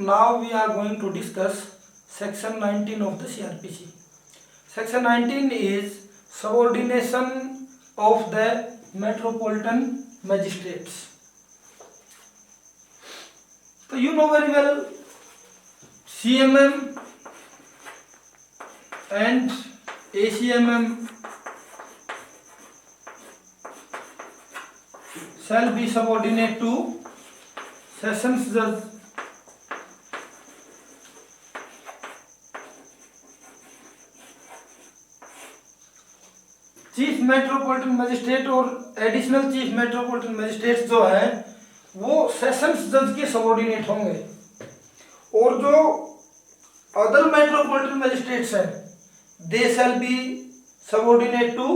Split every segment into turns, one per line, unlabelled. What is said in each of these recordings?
now we are going to discuss section 19 of the CRPC. Section 19 is subordination of the metropolitan magistrates. So you know very well CMM and ACMM shall be subordinate to sessions judge chief metropolitan magistrate और additional chief metropolitan magistrate जो है वो sessions जज के subordinate होंगे और जो other metropolitan magistrates हैं they shall be subordinate to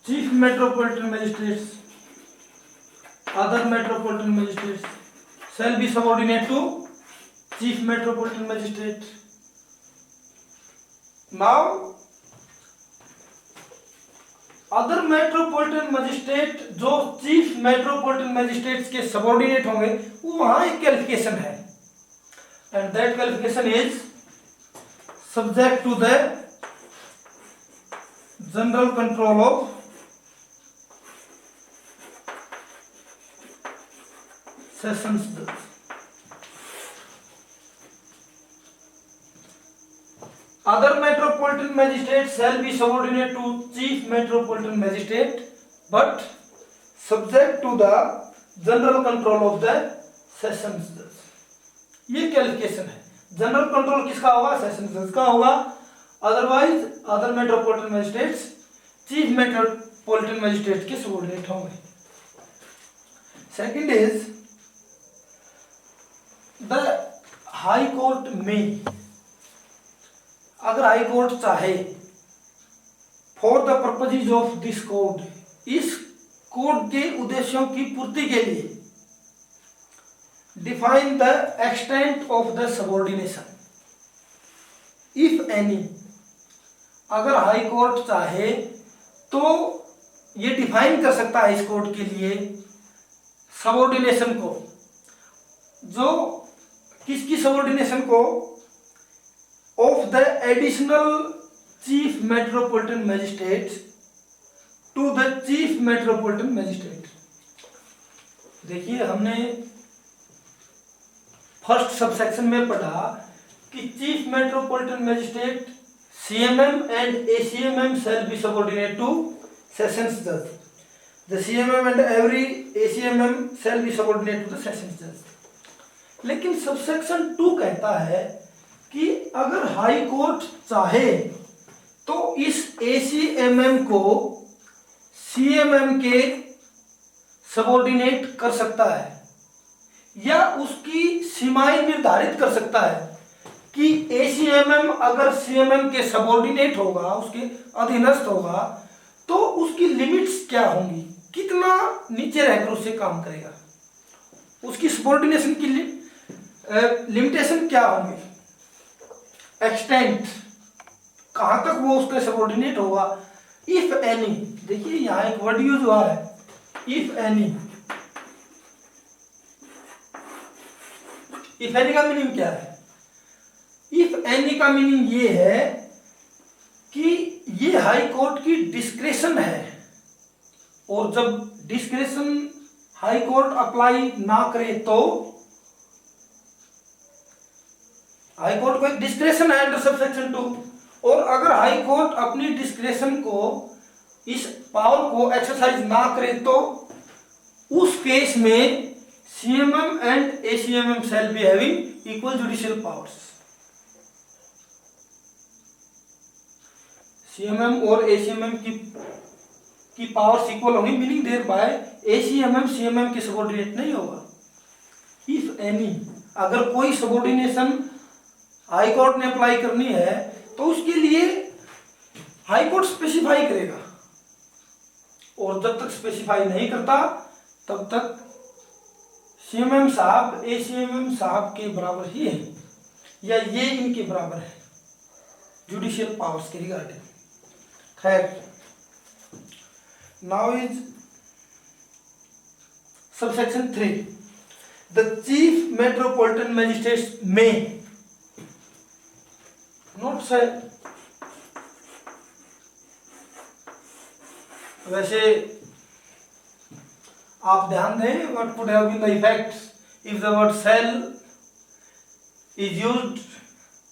chief metropolitan magistrates. Other metropolitan magistrates shall be subordinate to chief metropolitan magistrate. Now, other metropolitan magistrate जो chief metropolitan magistrates के subordinate होंगे वो वहाँ एक qualification है and that qualification is subject to the general control of sessions judge. Other metropolitan magistrates shall be subordinate to chief metropolitan magistrate but subject to the general control of the sessions judge. ये qualification है. General control किसका होगा? Sessions जज का होगा. Otherwise other metropolitan magistrates chief metropolitan magistrate के subordinate होंगे. Second is the high court में, अगर हाई कोर्ट चाहे for the purposes of this code, इस कोड के उद्देश्यों की पूर्ति के लिए define the extent of the subordination if any, अगर हाई कोर्ट चाहे तो ये डिफाइन कर सकता है इस कोड के लिए सबऑर्डिनेशन को. जो किसकी सबऑर्डिनेशन को? Of the additional chief metropolitan magistrate to the chief metropolitan magistrate. देखिए हमने फर्स्ट सबसेक्शन में पढ़ा कि chief metropolitan magistrate CMM and ACMM shall be subordinate to sessions जज. The CMM and every ACMM shall be subordinate to the sessions judge. लेकिन subsection 2 कहता है कि अगर हाई कोर्ट चाहे तो इस ACMM को CMM के सबऑर्डिनेट कर सकता है या उसकी सीमाएं निर्धारित कर सकता है कि ACMM अगर CMM के सबऑर्डिनेट होगा, उसके अधीनस्थ होगा, तो उसकी लिमिट्स क्या होंगी, कितना नीचे रहकर उससे काम करेगा, उसकी सबऑर्डिनेशन की लिमिटेशन क्या होंगे, एक्सटेंट कहां तक वो उसके सबऑर्डिनेट होगा. इफ एनी, देखिए यहां एक वर्ड यूज हुआ है इफ एनी. इफ एनी का मीनिंग क्या है? इफ एनी का मीनिंग ये है कि ये हाई कोर्ट की डिस्क्रेशन है और जब डिस्क्रेशन हाई कोर्ट अप्लाई ना करे तो हाई कोर्ट को एक डिस्क्रेशन है अंडर सबसेक्शन 2, और अगर हाई कोर्ट अपनी डिस्क्रेशन को, इस पावर को एक्सरसाइज ना करे तो उस केस में CMM and ACMM shall be having equal judicial powers. CMM और एसीएमएम की पावर्स इक्वल होंगी, meaning thereby ACMM CMM के सबऑर्डिनेट नहीं होगा. इफ एनी, अगर कोई सबऑर्डिनेशन हाई कोर्ट ने अप्लाई करनी है तो उसके लिए हाई कोर्ट स्पेसिफाई करेगा और जब तक स्पेसिफाई नहीं करता तब तक सीएमएम साहब एसीएमएम साहब के बराबर ही है या ये इनके बराबर है जुडिशियल पावर्स के रिगार्डिंग. खैर, now is subsection 3. The chief metropolitan magistrate में, नॉट सेल। वैसे आप ध्यान दें, what could have been the effects if the word shall is used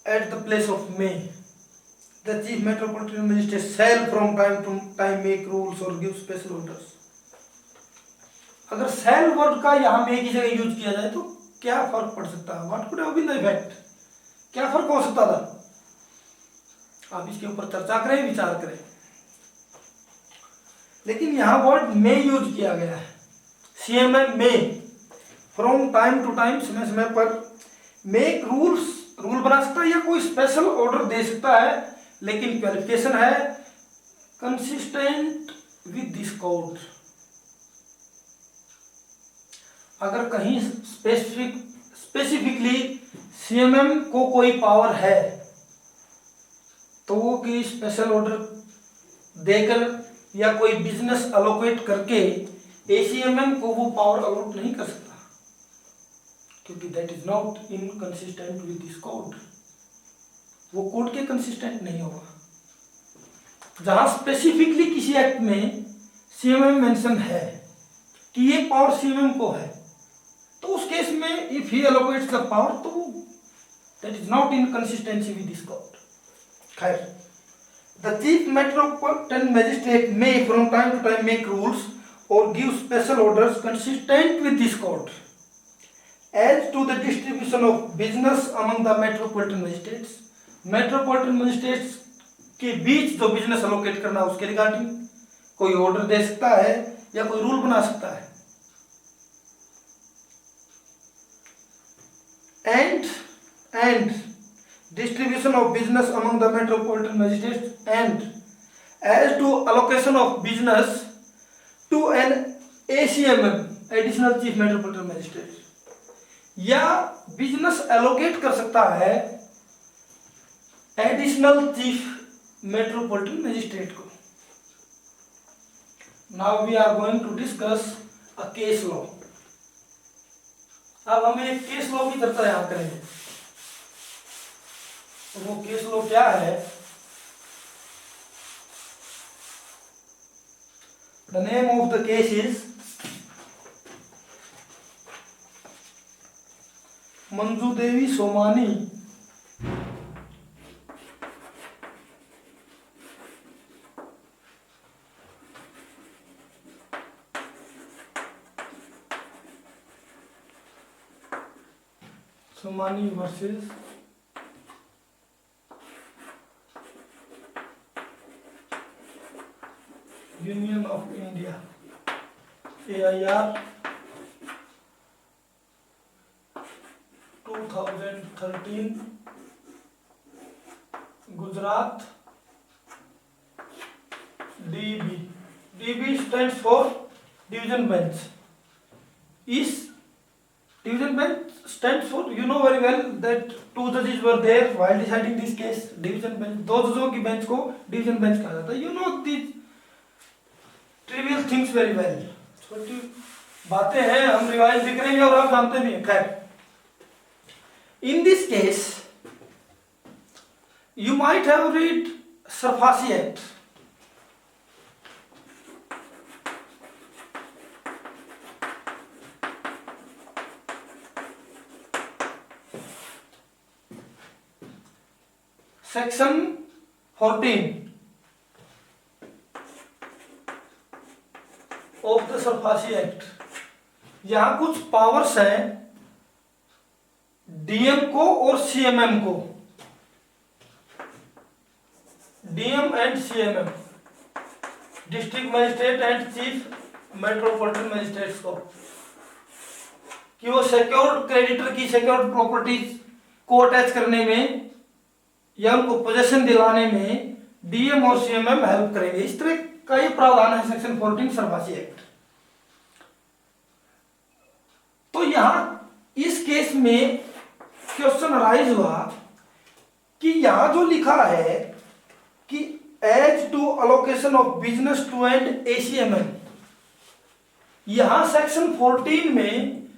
at the place of may. The chief metropolitan magistrate shall from time to time make rules or give special orders। अगर shall word का यहाँ मे की जगह use किया जाए तो क्या फर्क पड़ सकता है? What could have been the effect? क्या फर्क हो सकता था? आप इसके ऊपर चर्चा करें, विचार करें। लेकिन यहाँ वर्ड मे यूज किया गया है, CMM may, from time to time, समय समय पर, मेक रूल्स, रूल बना सकता है या कोई स्पेशल ऑर्डर दे सकता है, लेकिन क्वालिफिकेशन है कंसिस्टेंट विद दिस कोड। अगर कहीं स्पेसिफिकली CMM को कोई पावर है तो वो कोई स्पेशल ऑर्डर देकर या कोई बिजनेस अलोकेट करके ACMM को वो पावर अलॉट नहीं कर सकता, क्योंकि that is not inconsistent with this code. वो कोड के कंसिस्टेंट नहीं होगा। जहां स्पेसिफिकली किसी एक्ट में CMM मेंशन है कि ये पावर CMM को है, तो उस केस में if he allocates the power, तो that is not in consistency with this code. खैर, the chief metropolitan magistrate may from time to time make rules और give special orders consistent with this code as to the distribution of business among the metropolitan magistrates. Metropolitan magistrates के बीच जो business allocate करना, उसके regarding कोई order दे सकता है या कोई रूल बना सकता है। And distribution of business among the metropolitan magistrates and as to allocation of business to an ACMM, additional chief metropolitan magistrate, या बिजनेस एलोकेट कर सकता है एडिशनल चीफ मेट्रोपॉलिटन मैजिस्ट्रेट को। Now we are going to discuss a case law. अब हम एक case law की चर्चा यहां करेंगे। तो वो केस लॉ क्या है? The name of the case is Manju Devi Somani versus union of India, AIR 2013, Gujarat, DB stands for division bench। इस division bench stands for, you know very well that two judges were there while deciding this case। division bench, दो जजों की bench को division bench कहा जाता है। you know these trivial things very well। छोटी बातें हैं, हम रिवाइज भी करेंगे और आप जानते भी हैं। खैर, in this case you might have read Sarfasi Act। Section 14 of the SARFAESI act, यहां कुछ पावर्स हैं DM को और CMM को। DM and CMM, district magistrate and chief metropolitan magistrates को, कि वो सिक्योर्ड क्रेडिटर की सिक्योर्ड प्रॉपर्टीज को अटैच करने में या उनको पोजेशन दिलाने में DM और CMM हेल्प करेंगे। इस तरह का ये प्रावधान है सेक्शन 14 सरफासी एक्ट। तो यहां इस केस में क्वेश्चन अराइज हुआ कि यहां जो लिखा है कि as to allocation of business to and ACMM, यहां सेक्शन 14 में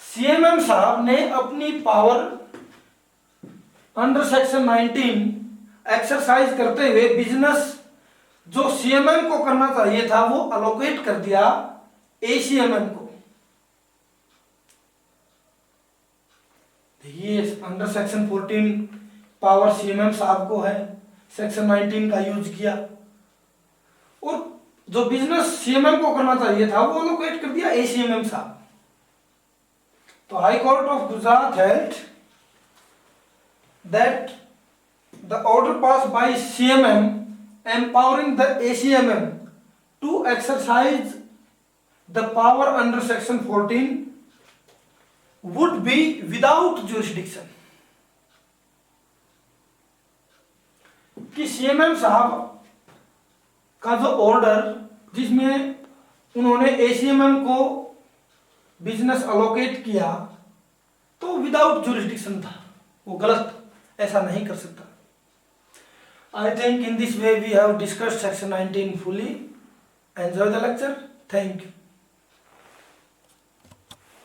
सीएमएम साहब ने अपनी पावर अंडर सेक्शन 19 एक्सरसाइज करते हुए बिजनेस जो सीएमएम को करना चाहिए था वो अलोकेट कर दिया एसीएमएम को। ये अंडर सेक्शन 14 पावर सीएमएम साहब को है, सेक्शन 19 का यूज किया और जो बिजनेस सीएमएम को करना चाहिए था वो अलोकेट कर दिया एसीएमएम साहब। तो high court of Gujarat held that the order pass by CMM empowering the ACMM to exercise the power under section 14 would be without jurisdiction। कि सीएमएम साहब का जो ऑर्डर जिसमें उन्होंने एसीएमएम को बिजनेस अलोकेट किया तो विदाउट जुरिस्डिक्शन था, वो गलत, ऐसा नहीं कर सकता। I think in this way we have discussed section 19 fully. Enjoy the lecture. Thank you.